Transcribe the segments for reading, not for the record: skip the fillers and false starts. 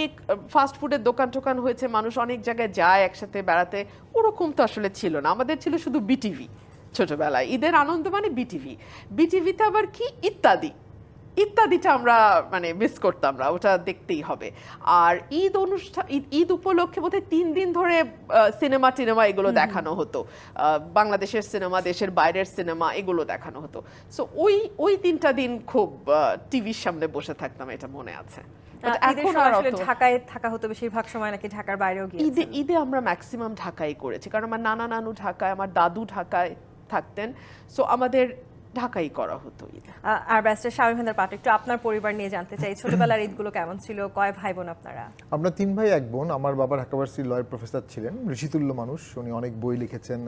অনেক ফাস্ট ফুডের দোকান টোকান হয়েছে, মানুষ অনেক জায়গায় যায় একসাথে বেড়াতে, ওরকম তো আসলে ছিল না। আমাদের ছিল শুধু বিটিভি ছোটবেলায়, ঈদের আনন্দ মানে বিটিভি। বিটিভিতে আবার কি ইত্যাদি, ইত্যাদিটা আমরা মানে মিস করতাম না, ওটা দেখতেই হবে। আর ঈদ অনুষ্ঠান, ঈদ উপলক্ষে বোধহয় 3 দিন ধরে সিনেমা টিনেমা এগুলো দেখানো হতো, বাংলাদেশের সিনেমা, দেশের বাইরের সিনেমা, এগুলো দেখানো হতো। সো ওই 3টা দিন খুব টিভির সামনে বসে থাকতাম, এটা মনে আছে। এখন আসলে ঢাকায় থাকা হতো বেশিরভাগ সময়, নাকি ঢাকার বাইরেও গিয়েছেন? ঈদে আমরা ম্যাক্সিমাম ঢাকায় করেছি, কারণ আমার নানা নানু ঢাকায়, আমার দাদু ঢাকায় থাকতেন, সো আমাদের ঢাকাই করা হতো ঈদ। আর ব্যারিস্টার শামীম পাঠক, একটু আপনার পরিবার নিয়ে জানতে চাই, ছোটবেলার ঈদগুলো কেমন ছিল? কয় ভাই বোন আপনারা? আমরা 3 ভাই 1 বোন। আমার বাবা ঢাকা ভার্সিটির লয়ের প্রফেসর ছিলেন, ঋষিতুল্য মানুষ। উনি অনেক বই লিখেছেন,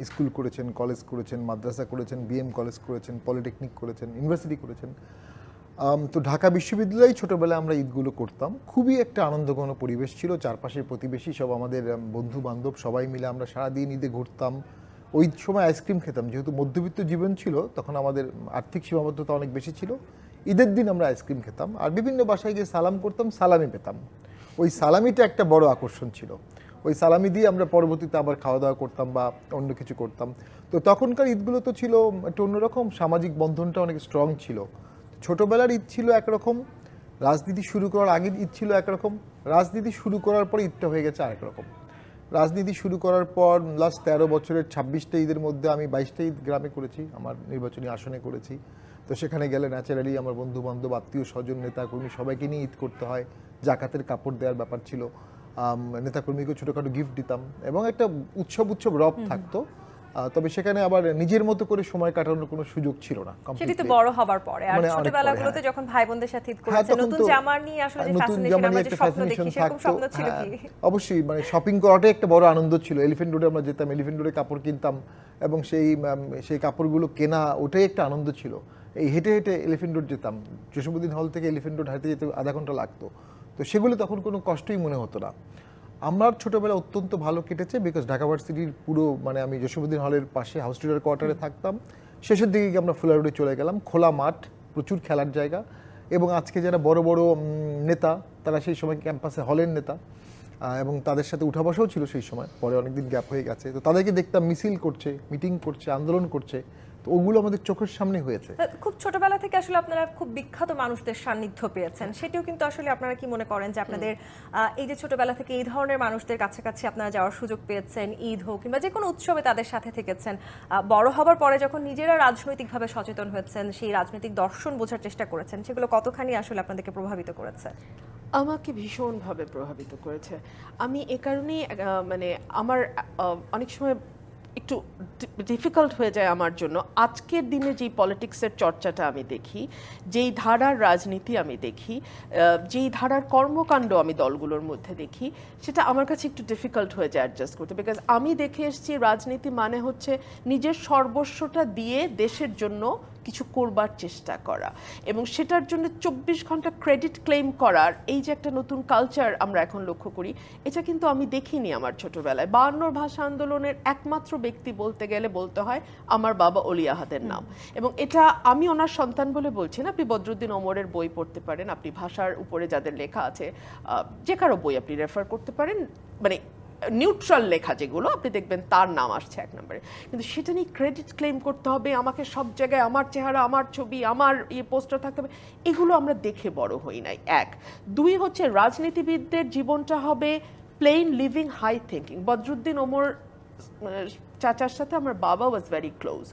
স্কুল করেছেন, কলেজ করেছেন, মাদ্রাসা করেছেন, বিএম কলেজ করেছেন, পলিটেকনিক করেছেন, ইউনিভার্সিটি করেছেন। তো ঢাকা বিশ্ববিদ্যালয়ে ছোটবেলায় আমরা ঈদগুলো করতাম। খুবই একটা আনন্দঘন পরিবেশ ছিল, চারপাশের প্রতিবেশী সব আমাদের বন্ধু বান্ধব সবাই মিলে আমরা সারাদিন ঈদে ঘুরতাম। ওই সময় আইসক্রিম খেতাম, যেহেতু মধ্যবিত্ত জীবন ছিল তখন আমাদের আর্থিক সীমাবদ্ধতা অনেক বেশি ছিল। ঈদের দিন আমরা আইসক্রিম খেতাম, আর বিভিন্ন বাসায় গিয়ে সালাম করতাম, সালামি পেতাম। ওই সালামিটা একটা বড় আকর্ষণ ছিল। ওই সালামি দিয়ে আমরা পরবর্তীতে আবার খাওয়া দাওয়া করতাম বা অন্য কিছু করতাম। তো তখনকার ঈদগুলো তো ছিল একটু অন্যরকম, সামাজিক বন্ধনটা অনেক স্ট্রং ছিল। ছোটবেলার ঈদ ছিল একরকম, রাজনীতি শুরু করার আগের ঈদ ছিল একরকম, রাজনীতি শুরু করার পরে ঈদটা হয়ে গেছে আরেক রকম। রাজনীতি শুরু করার পর লাস্ট 13 বছরের 26টা ঈদের মধ্যে আমি 22টা ঈদ গ্রামে করেছি, আমার নির্বাচনী আসনে করেছি। তো সেখানে গেলে ন্যাচারালি আমার বন্ধু বান্ধব, আত্মীয় স্বজন, নেতাকর্মী সবাইকে নিয়ে ঈদ করতে হয়। জাকাতের কাপড় দেওয়ার ব্যাপার ছিল, নেতাকর্মীকে ছোটোখাটো গিফট দিতাম এবং একটা উৎসব রব থাকতো। তবে সেখানে আবার নিজের মতো করে সময় কাটানোর কোনো সুযোগ ছিল না। সেটি তো বড় হবার পরে। আর ছোটবেলাগুলোতে যখন ভাই বোনদের সাথে ঈদ করেছেন, নতুন জামা নিয়ে আসলে যে ফ্যাশনেশন, আমরা যে স্বপ্ন দেখি, সেরকম স্বপ্ন ছিল কি? অবশ্যই, মানে শপিং করাটাই একটা বড় আনন্দ ছিল। এলিফ্যান্ট রোডে আমরা যেতাম, এলিফ্যান্ট রোডে কাপড় কিনতাম এবং সেই কাপড়গুলো কেনা, ওটাই একটা আনন্দ ছিল। এই হেঁটে হেঁটে এলিফ্যান্ট রোড যেতাম, জসীমউদ্দিন হল থেকে এলিফ্যান্ট রোড হাঁটতে যেতে আধা ঘন্টা লাগতো। তো সেগুলো তখন কোনো কষ্টই মনে হতো না। আমার ছোটবেলা অত্যন্ত ভালো কেটেছে, বিকজ ঢাকা ভার্সিটির পুরো, মানে আমি জসীমউদ্দিন হলের পাশে হাউস টিডার কোয়ার্টারে থাকতাম। শেষের দিকে গিয়ে আমরা ফুলা রোডে চলে গেলাম, খোলা মাঠ, প্রচুর খেলার জায়গা। এবং আজকে যারা বড় বড় নেতা, তারা সেই সময় ক্যাম্পাসে হলের নেতা, এবং তাদের সাথে উঠা বসাও ছিল সেই সময়, পরে অনেকদিন গ্যাপ হয়ে গেছে। তো তাদেরকে দেখতাম মিছিল করছে, মিটিং করছে, আন্দোলন করছে। তো ওগুলো আমাদের চোখের সামনে হয়েছে। খুব ছোটবেলা থেকে আসলে আপনারা খুব বিখ্যাত মানুষদের সান্নিধ্য পেয়েছেন, সেটিও কিন্তু আসলে আপনারা কি মনে করেন যে আপনাদের এই যে ছোটবেলা থেকে এই ধরনের মানুষদের কাছাকাছি আপনারা যাওয়ার সুযোগ পেয়েছেন, ঈদ হোক কিংবা যে কোনো উৎসবে তাদের সাথে থেকেছেন, বড় হবার পরে যখন নিজেরা রাজনৈতিকভাবে সচেতন হয়েছেন, সেই রাজনৈতিক দর্শন বোঝার চেষ্টা করেছেন, সেগুলো কতখানি আসলে আপনাদেরকে প্রভাবিত করেছে? আমাকে ভীষণভাবে প্রভাবিত করেছে। আমি এ কারণেই মানে আমার অনেক সময় একটু ডিফিকাল্ট হয়ে যায় আমার জন্য, আজকের দিনে যেই পলিটিক্সের চর্চাটা আমি দেখি, যেই ধারার রাজনীতি আমি দেখি, যেই ধারার কর্মকাণ্ড আমি দলগুলোর মধ্যে দেখি, সেটা আমার কাছে একটু ডিফিকাল্ট হয়ে যায় অ্যাডজাস্ট করতে। বিকজ আমি দেখে এসেছি রাজনীতি মানে হচ্ছে নিজের সর্বস্বটা দিয়ে দেশের জন্য কিছু করবার চেষ্টা করা, এবং সেটার জন্য 24 ঘন্টা ক্রেডিট ক্লেম করার এই যে একটা নতুন কালচার আমরা এখন লক্ষ্য করি, এটা কিন্তু আমি দেখিনি আমার ছোটবেলায়। 52 ভাষা আন্দোলনের একমাত্র ব্যক্তি বলতে গেলে বলতে হয় আমার বাবা অলি আহাদের নাম, এবং এটা আমি ওনার সন্তান বলে বলছি না। আপনি বদরুদ্দিন ওমরের বই পড়তে পারেন, আপনি ভাষার উপরে যাদের লেখা আছে যে কারো বই আপনি রেফার করতে পারেন, মানে নিউট্রাল লেখা যেগুলো, আপনি দেখবেন তার নাম আসছে 1 নম্বরে। কিন্তু সেটা নিয়ে ক্রেডিট ক্লেম করতে হবে, আমাকে সব জায়গায় আমার চেহারা, আমার ছবি, আমার পোস্টার থাকতে হবে, এগুলো আমরা দেখে বড় হই নাই। 1, 2 হচ্ছে রাজনীতিবিদদের জীবনটা হবে plain living high thinking. Badruddin Umar চাচার সাথে আমার বাবা ওয়াজ ভেরি ক্লোজ,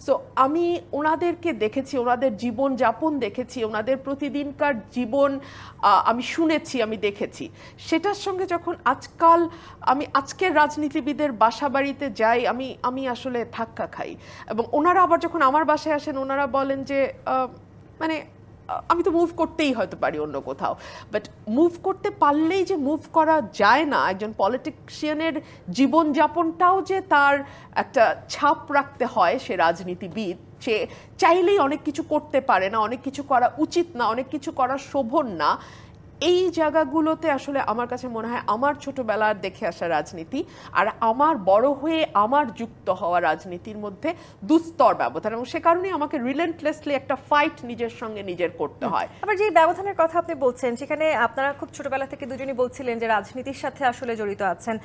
সো আমি ওনাদেরকে দেখেছি, ওনাদের জীবন যাপন দেখেছি, ওনাদের প্রতিদিনকার জীবন আমি শুনেছি, আমি দেখেছি। সেটার সঙ্গে যখন আমি আজকের রাজনীতিবিদের বাসা বাড়িতে যাই, আমি আসলে ধাক্কা খাই। এবং ওনারা আবার যখন আমার বাসায় আসেন, ওনারা বলেন যে মানে আমি তো মুভ করতেই হয়তো পারি অন্য কোথাও, বাট মুভ করতে পারলেই যে মুভ করা যায় না, একজন পলিটিশিয়ানের জীবনযাপনটাও যে তার একটা ছাপ রাখতে হয়, সে রাজনীতিবিদ, সে চাইলেই অনেক কিছু করতে পারে না, অনেক কিছু করা উচিত না, অনেক কিছু করা শোভন না, এই জায়গাগুলোতে আসলে আমার কাছে মনে হয় আমার ছোটবেলার দেখে আসা রাজনীতি আর আমার বড় হয়ে আমার যুক্ত হওয়া রাজনীতির মধ্যে দুস্তর ব্যবধান, এবং সে কারণেই আমাকে রিলেন্টলেসলি একটা ফাইট নিজের সঙ্গে নিজের করতে হয়। আবার যে ব্যবধানের কথা আপনি বলছেন, সেখানে আপনারা খুব ছোটবেলা থেকে দুজনই বলছিলেন যে রাজনীতির সাথে আসলে জড়িত আছেন।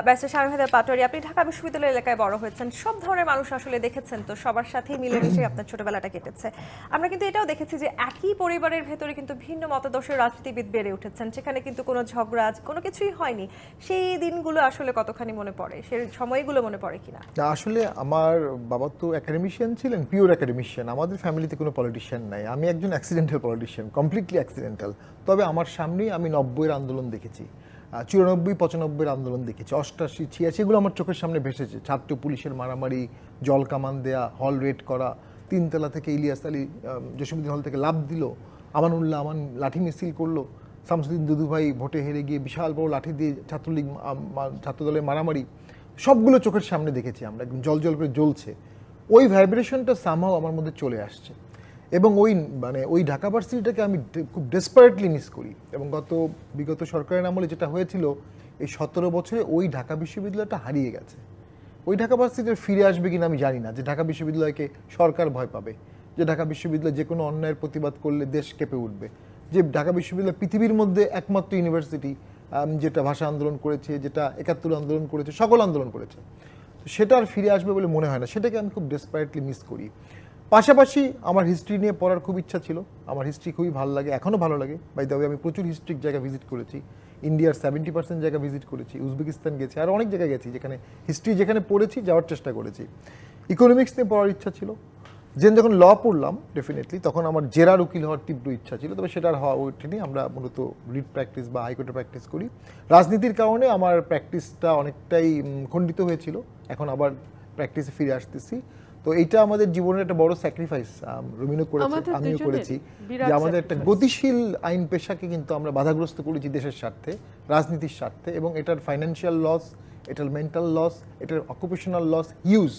ব্যারিস্টার শামীম হায়দার পাটোয়ারি, আপনি ঢাকা বিশ্ববিদ্যালয় এলাকায় বড় হয়েছেন, সব ধরনের মানুষ আসলে দেখেছেন, তো সবার সাথেই মিলেমিশে আপনার ছোটবেলাটা কেটেছে। আমরা কিন্তু এটাও দেখেছি যে একই পরিবারের ভেতরে কিন্তু ভিন্ন মতাদর্শের রাজনীতিবিদ বেড়ে উঠেছেন, সেখানে কিন্তু কোনো ঝগড়া কোনো কিছুই হয়নি। সেই দিনগুলো আসলে কতখানি মনে পড়ে, সেই সময়গুলো মনে পড়ে কিনা? না, আসলে আমার বাবা তো একাডেমিশিয়ান ছিলেন, পিওর একাডেমিশিয়ান। আমাদের ফ্যামিলিতে কোনো পলিটিশিয়ান নাই, আমি একজন অ্যাক্সিডেন্টাল পলিটিশিয়ান, কমপ্লিটলি অ্যাক্সিডেন্টাল। তবে আমার সামনেই আমি 90-এর আন্দোলন দেখেছি, 94-95-এর আন্দোলন দেখেছি, 88-86 এগুলো আমার চোখের সামনে ভেসেছে। ছাত্র পুলিশের মারামারি, জল কামান দেয়া, হল রেড করা, 3তলা থেকে ইলিয়াস আলী জসীমউদ্দিন হল থেকে লাফ দিল, আমানুল্লাহ আমান লাঠি মিছিল করলো, শামসুদ্দিন দুদুভাই ভোটে হেরে গিয়ে বিশাল বড় লাঠি দিয়ে ছাত্রলীগ ছাত্রদলের মারামারি, সবগুলো চোখের সামনে দেখেছি আমরা, একদম জল জল করে জ্বলছে। ওই ভাইব্রেশনটা সামহাও আমার মধ্যে চলে আসছে, এবং ওই ঢাকা ভার্সিটিটাকে আমি খুব ডেসপারেটলি মিস করি। এবং বিগত সরকারের আমলে যেটা হয়েছিল, এই 17 বছরে ওই ঢাকা বিশ্ববিদ্যালয়টা হারিয়ে গেছে। ওই ঢাকা ভার্সিটি ফিরে আসবে কিনা আমি জানি না, যে ঢাকা বিশ্ববিদ্যালয়কে সরকার ভয় পাবে, যে ঢাকা বিশ্ববিদ্যালয় যে কোনো অন্যায়ের প্রতিবাদ করলে দেশ কেঁপে উঠবে, যে ঢাকা বিশ্ববিদ্যালয় পৃথিবীর মধ্যে একমাত্র ইউনিভার্সিটি যেটা ভাষা আন্দোলন করেছে, যেটা 71 আন্দোলন করেছে, সকল আন্দোলন করেছে। তো সেটা আর ফিরে আসবে বলে মনে হয় না, সেটাকে আমি খুব ডেসপারেটলি মিস করি। পাশাপাশি আমার হিস্ট্রি নিয়ে পড়ার খুব ইচ্ছা ছিল, আমার হিস্ট্রি খুবই ভালো লাগে, এখনও ভালো লাগে। বাই দ্য ওয়ে, আমি প্রচুর হিস্ট্রিক জায়গা ভিজিট করেছি, ইন্ডিয়ার 70% জায়গা ভিজিট করেছি, উজবেকিস্তান গেছি, আর অনেক জায়গায় গেছি যেখানে হিস্ট্রি যেখানে পড়েছি যাওয়ার চেষ্টা করেছি। ইকোনমিক্স নিয়ে পড়ার ইচ্ছা ছিল, যখন ল পড়লাম ডেফিনেটলি তখন আমার জেরার উকিল হওয়ার তীব্র ইচ্ছা ছিল, তবে সেটার হওয়া ওঠেনি। আমরা মূলত রিট প্র্যাকটিস বা হাইকোর্টে প্র্যাকটিস করি। রাজনীতির কারণে আমার প্র্যাকটিসটা অনেকটাই খণ্ডিত হয়েছিল, এখন আবার প্র্যাকটিসে ফিরে আসতেছি। তো এইটা আমাদের জীবনের একটা বড় স্যাক্রিফাইস, রুমিনও করেছে, আমিও করেছি, যে আমাদের একটা গতিশীল আইন পেশাকে কিন্তু আমরা বাধাগ্রস্ত করেছি দেশের স্বার্থে, রাজনীতির স্বার্থে, এবং এটার ফাইন্যান্সিয়াল লস, এটার মেন্টাল লস, এটার অকুপেশনাল লস হিউজ,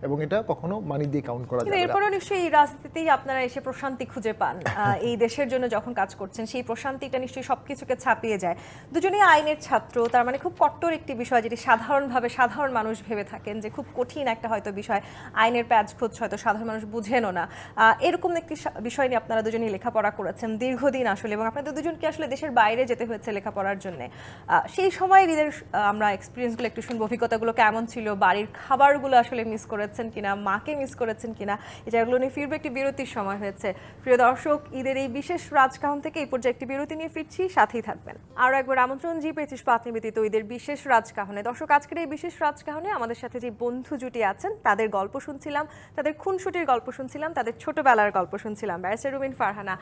এবং এটা কখনো মানি দিয়ে কাউন্ট করা যাবে না। এরপরও নিশ্চয়ই এই রাজনীতিতেই আপনারা এসে প্রশান্তি খুঁজে পান, এই দেশের জন্য যখন কাজ করছেন সেই প্রশান্তিটা নিশ্চয়ই সবকিছুকে ছাপিয়ে যায়। দুজনেই আইনের ছাত্র, তার মানে খুব কট্টর একটি বিষয় যেটি সাধারণভাবে সাধারণ মানুষ ভেবে থাকেন যে খুব কঠিন একটা হয়তো বিষয়, আইনের প্যাচখোঁজ হয়তো সাধারণ মানুষ বুঝেনও না, এরকম একটি বিষয় নিয়ে আপনারা দুজনেই লেখাপড়া করেছেন দীর্ঘদিন আসলে, এবং আপনাদের দুজনকে আসলে দেশের বাইরে যেতে হয়েছে লেখাপড়ার জন্য। সেই সময় ঈদের আমরা এক্সপিরিয়েন্সগুলো একটু শুনবো, অভিজ্ঞতাগুলো কেমন ছিল, বাড়ির খাবারগুলো আসলে মিস করেছেন কিনা, মাকে মিস করেছেন কিনা, এই জায়গাগুলো নিয়ে ফিরবে। একটি বিরতির সময় হয়েছে। প্রিয় দর্শক, ঈদের এই বিশেষ রাজকাহন থেকে এই পর্যায়ে একটি বিরতি নিয়ে ফিরছি, সাথেই থাকবেন। আরও একবার আমন্ত্রণ জি25 পাত নিবেদিত ঈদের বিশেষ রাজকাহনে। দর্শক, আজকের এই বিশেষ রাজকাহনে আমাদের সাথে যে বন্ধু জুটি আছেন তাদের গল্প শুনছিলাম, তাদের খুনসুটির গল্প শুনছিলাম, তাদের ছোটবেলার গল্প শুনছিলাম। ব্যারিস্টার রুমিন ফারহানা,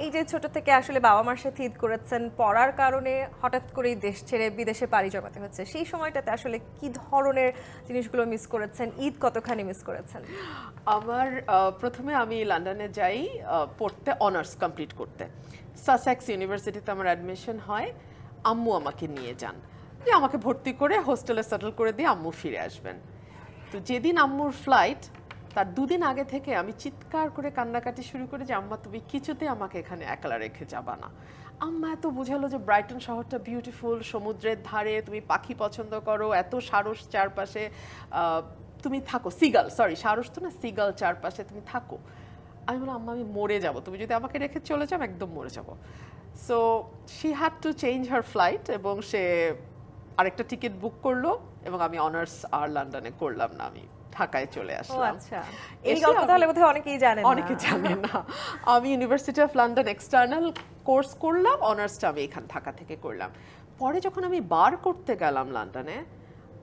এই যে ছোট থেকে আসলে বাবা মার সাথে ঈদ করেছেন, পড়ার কারণে হঠাৎ করেই দেশ ছেড়ে বিদেশে পাড়ি জমাতে হচ্ছে, সেই সময়টাতে আসলে কি ধরনের জিনিসগুলো মিস করেছেন, ঈদ কতখানি মিস করেছেন? আমার প্রথমে আমি লন্ডনে যাই পড়তে, অনার্স কমপ্লিট করতে। সাসেক্স ইউনিভার্সিটিতে আমার অ্যাডমিশন হয়। আম্মু আমাকে নিয়ে যান, যে আমাকে ভর্তি করে হোস্টেলে সেটেল করে দিয়ে আম্মু ফিরে আসবেন। তো যেদিন আম্মুর ফ্লাইট, তার 2 দিন আগে থেকে আমি চিৎকার করে কান্নাকাটি শুরু করে যে আম্মা তুমি কিছুতে আমাকে এখানে একলা রেখে যাবা না। আম্মা এত বোঝালো যে ব্রাইটন শহরটা বিউটিফুল, সমুদ্রের ধারে, তুমি পাখি পছন্দ করো, এত সারস চারপাশে, তুমি থাকো, সারস তো না, সিগাল চারপাশে তুমি থাকো। আমি বললাম আম্মা আমি মরে যাব, তুমি যদি আমাকে রেখে চলে যাও একদম মরে যাব। So she had to change her flight, এবং সে আরেকটা টিকিট বুক করলো, এবং আমি অনার্স আর লন্ডনে করলাম না, আমি ঢাকায় চলে আসলাম। আচ্ছা, এই গল্প তাহলে বোধহয় অনেকেই জানেন না। অনেকে জানেন না। আমি university of London external course করলাম, অনার্সটা আমি এখান ঢাকা থেকে করলাম। পরে যখন আমি বার করতে গেলাম লন্ডনে,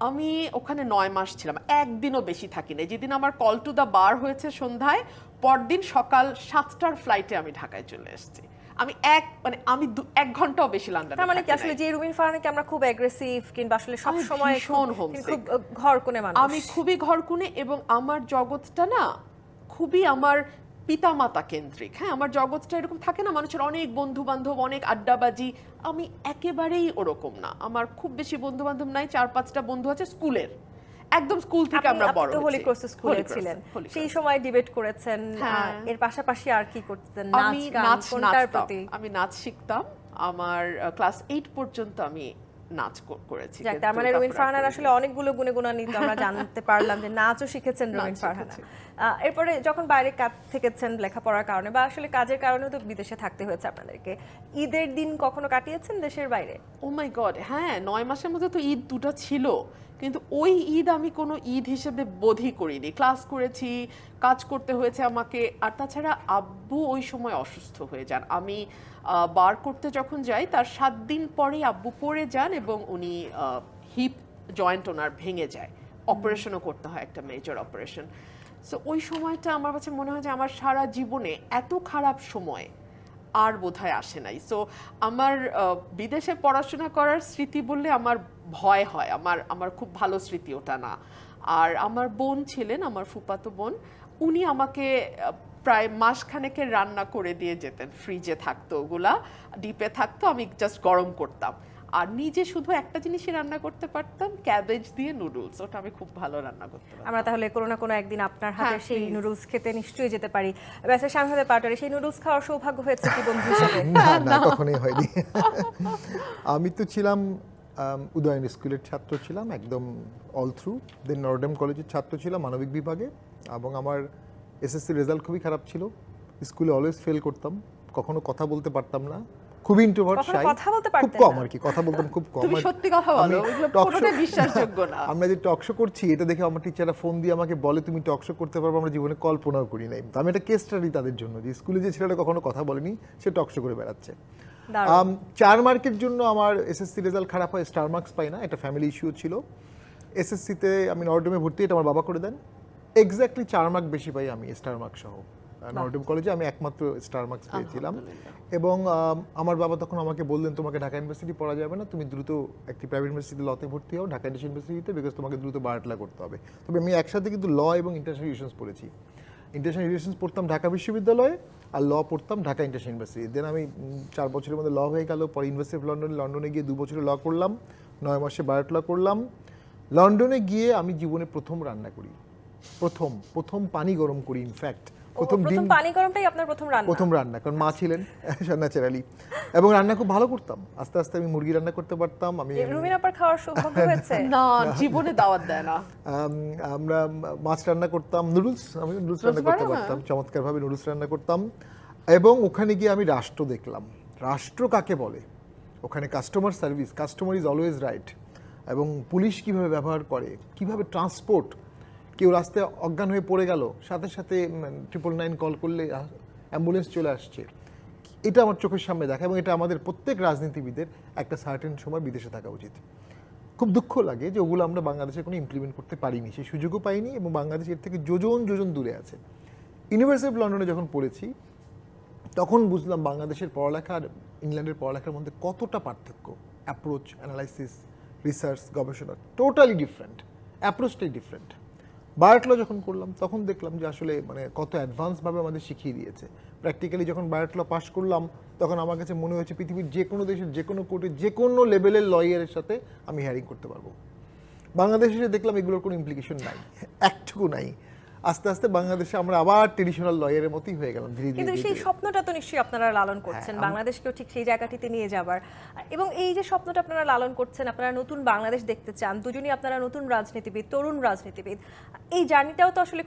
আমি ওখানে 9 মাস ছিলাম, একদিনও বেশি থাকিনি। যেদিন আমার কল টু দ্য বার হয়েছে সন্ধ্যায়, পরদিন সকাল 7টার ফ্লাইটে আমি ঢাকায় চলে এসেছি। আমি 1 ঘন্টাও বেশি লন্ডনে। তার মানে কি আসলে যে রুমিন ফারহানাকে আমরা খুব অ্যাগ্রেসিভ কিংবা আসলে সব সময় খুব ঘরকুনে মানুষ, আমি খুবই ঘরকুনে, এবং আমার জগৎটা না খুবই আমার পিতামাতা কেন্দ্রিক। হ্যাঁ, আমার জগৎটা এরকম থাকে না, মানুষের অনেক বন্ধু বান্ধব, অনেক আড্ডাবাজি। আমি একেবারেই ওরকম না, আমার খুব বেশি বন্ধু বান্ধব নাই, 4-5টা বন্ধু আছে স্কুলের, একদম স্কুল থেকে আমরা বড় হয়েছি। হোলি ক্রস স্কুলে ছিলেন, সেই সময় ডিবেট করেছেন, এর পাশাপাশি আর কি করতেন? আমি নাচ শিখতাম, আমার ক্লাস 8 পর্যন্ত আমি নাচ করেছি। যাক, তার মানে রুমিন ফারহানার আসলে অনেকগুলো গুণে গুণান্বিত আমরা জানতে পারলাম যে নাচও শিখেছেন রুমিন ফারহানা। এরপরে যখন বাইরে কাজ থেকেছেন লেখাপড়ার কারণে বা আসলে কাজের কারণে তো বিদেশে থাকতে হয়েছে আপনাদেরকে, ঈদের দিন কখনো কাটিয়েছেন দেশের বাইরে? ও মাই গড, হ্যাঁ, 9 মাসের মধ্যে তো ঈদ দুটো ছিল, কিন্তু ওই ঈদ আমি কোনো ঈদ হিসেবে বোধই করিনি। ক্লাস করেছি, কাজ করতে হয়েছে আমাকে, আর তাছাড়া আব্বু ওই সময় অসুস্থ হয়ে যান। আমি বার করতে যখন যাই তার 7 দিন পরেই আব্বু পড়ে যান এবং উনি হিপ জয়েন্ট ওনার ভেঙে যায়, অপারেশনও করতে হয়, একটা মেজর অপারেশন। সো ওই সময়টা আমার কাছে মনে হয় যে আমার সারা জীবনে এত খারাপ সময় আর বোধহয় আসে নাই। সো আমার বিদেশে পড়াশোনা করার স্মৃতি বললে আমার ভয় হয়, আমার খুব ভালো স্মৃতি ওটা না। আর আমার বোন ছিলেন, আমার ফুফাতো বোন, উনি আমাকে প্রায় মাসখানেকের রান্না করে দিয়ে যেতেন, ফ্রিজে থাকতো ওগুলা, ডিপে থাকতো, আমি জাস্ট গরম করতাম। আর নিজে শুধু একটা জিনিসই রান্না করতে পারতাম, ক্যাবেজ দিয়ে নুডলস, ওটা আমি খুব ভালো রান্না করতে পারতাম। আমরা তাহলে কোনো না কোনো একদিন আপনার হাতে হ্যাঁ, সেই please। নুডলস খেতে নিশ্চয়ই যেতে পারি। ব্যাসের স্বামীদের পাউডারে সেই নুডলস খাওয়ার সৌভাগ্য হয়েছে কি বন্ধু হিসেবে? না না, কখনোই হয়নি। আমি তো ছিলাম উদয়ন স্কুলের ছাত্র ছিলাম একদম অল থ্রু, দেন নরডেম কলেজের ছাত্র ছিলাম মানবিক বিভাগে, এবং আমার এসএসসি রেজাল্ট খুবই খারাপ ছিল। স্কুলে অলওয়েজ ফেল করতাম, কখনো কথা বলতে পারতাম না, খুবই ইন্ট্রোভার্ট, কখনো শাই, কথা বলতে খুব পারতেন কম না? আর কি, কথা বলতাম খুব কম। তুমি সত্যি কথা বলো, ওগুলো কোনোটাই বিশ্বাসযোগ্য না। আমরা যে টক শো করছি এটা দেখে আমার টিচাররা ফোন দিয়ে আমাকে বলে তুমি টক শো করতে পারবে, আমরা জীবনে কল্পনাও করি নাই। তো আমি একটা কেস স্টাডি তাদের জন্য, যে স্কুলে যে ছেলেটা কখনো কথা বলেনি সে টক শো করে বেড়াচ্ছে। দারুণ। 4 মার্কের জন্য আমার এসএসসি রেজাল্ট খারাপ হয়, স্টার মার্কস পাই না, একটা ফ্যামিলি ইস্যু ছিল। এসএসসিতে আমি নরডেমে ভর্তি, এটা আমার বাবা করে দেন, এক্স্যাক্টলি 4 মার্ক বেশি পাই আমি স্টার মার্ক সহ। নরডেম কলেজে আমি একমাত্র স্টার মার্কস পেয়েছিলাম, এবং আমার বাবা তখন আমাকে বললেন তোমাকে ঢাকা ইউনিভার্সিটি পড়া যাবে না, তুমি দ্রুত একটি প্রাইভেট ইউনিভার্সিটি লতে ভর্তি হও, ঢাকা ইউনিভার্সিটিতে, বিকজ তোমাকে দ্রুত বারোটলা করতে হবে। তবে আমি একসাথে কিন্তু ল এবং ইন্টারন্যাশনাল রিলেশনস পড়েছি। ইন্টারন্যাশনাল রিলেশনস পড়তাম ঢাকা বিশ্ববিদ্যালয়ে, আর ল পড়তাম ঢাকা ইন্টারন্যাশনাল ইউনিভার্সিটি। দেন আমি 4 বছরের মধ্যে ল হয়ে গেল, পরে ইউনিভার্সিটি অফ লন্ডনে গিয়ে 2 বছরে ল করলাম, 9 মাসে বারোটলা করলাম। লন্ডনে গিয়ে আমি জীবনে প্রথম রান্না করি, প্রথম পানি গরম করি, ইনফ্যাক্ট প্রথম পানি গরমটাই আপনার প্রথম রান্না, কারণ মা ছিলেন ন্যাচারালি, এবং রান্না খুব ভালো করতাম। আস্তে আস্তে আমি মুরগি রান্না করতে পারতাম। আমি রুমিন আপার খাওয়ার সৌভাগ্য হয়েছে? না, জীবনে দাওয়াত দেয় না। আমরা মাছ রান্না করতাম, আমি নুডলস রান্না করতে পারতাম, চমৎকারভাবে নুডলস রান্না করতাম। এবং ওখানে গিয়ে আমি রাষ্ট্র দেখলাম, রাষ্ট্র কাকে বলে, ওখানে customer service, customer is always right, এবং পুলিশ কিভাবে ব্যবহার করে, কিভাবে ট্রান্সপোর্ট, কেউ রাস্তায় অজ্ঞান হয়ে পড়ে গেল, সাথে সাথে 999 কল করলে অ্যাম্বুলেন্স চলে আসছে, এটা আমার চোখের সামনে দেখা। এবং এটা আমাদের প্রত্যেক রাজনীতিবিদের একটা সার্টেন সময় বিদেশে থাকা উচিত। খুব দুঃখ লাগে যে ওগুলো আমরা বাংলাদেশে কোনো ইমপ্লিমেন্ট করতে পারিনি, সেই সুযোগও পাইনি, এবং বাংলাদেশ এর থেকে যোজন দূরে আছে। ইউনিভার্সিটি অফ লন্ডনে যখন পড়েছি তখন বুঝলাম বাংলাদেশের পড়ালেখা আর ইংল্যান্ডের পড়ালেখার মধ্যে কতটা পার্থক্য। অ্যাপ্রোচ, অ্যানালাইসিস, রিসার্চ, গবেষণা টোটালি ডিফারেন্ট, অ্যাপ্রোচটাই ডিফারেন্ট। বায়োটলা যখন করলাম তখন দেখলাম যে আসলে মানে কত অ্যাডভান্সভাবে আমাদের শিখিয়ে দিয়েছে। প্র্যাকটিক্যালি যখন বায়োটলা পাস করলাম তখন আমার কাছে মনে হয়েছে পৃথিবীর যে কোনো দেশের যে কোনো কোর্টে যে কোনো লেভেলের লয়ারের সাথে আমি হিয়ারিং করতে পারবো। বাংলাদেশে এসে দেখলাম এগুলোর কোনো ইমপ্লিকেশন নাই, একটুকু নাই। আস্তে আস্তে বাংলাদেশে আমরা আবার ট্রেডিশনাল লয়ারের মতোই হয়ে গেলাম ধীরে কিন্তু ধীরে। সেই স্বপ্নটা তো নিশ্চয়ই আপনারা লালন করছেন, বাংলাদেশকেও ঠিক সেই জায়গাটিতে নিয়ে যাবার। এবং এই যে স্বপ্নটা আপনারা লালন করছেন, আপনারা নতুন বাংলাদেশ দেখতে চান, দুজনই আপনারা নতুন রাজনীতিবিদ, তরুণ রাজনীতিবিদ, এই জার্নিটাও তো আসলে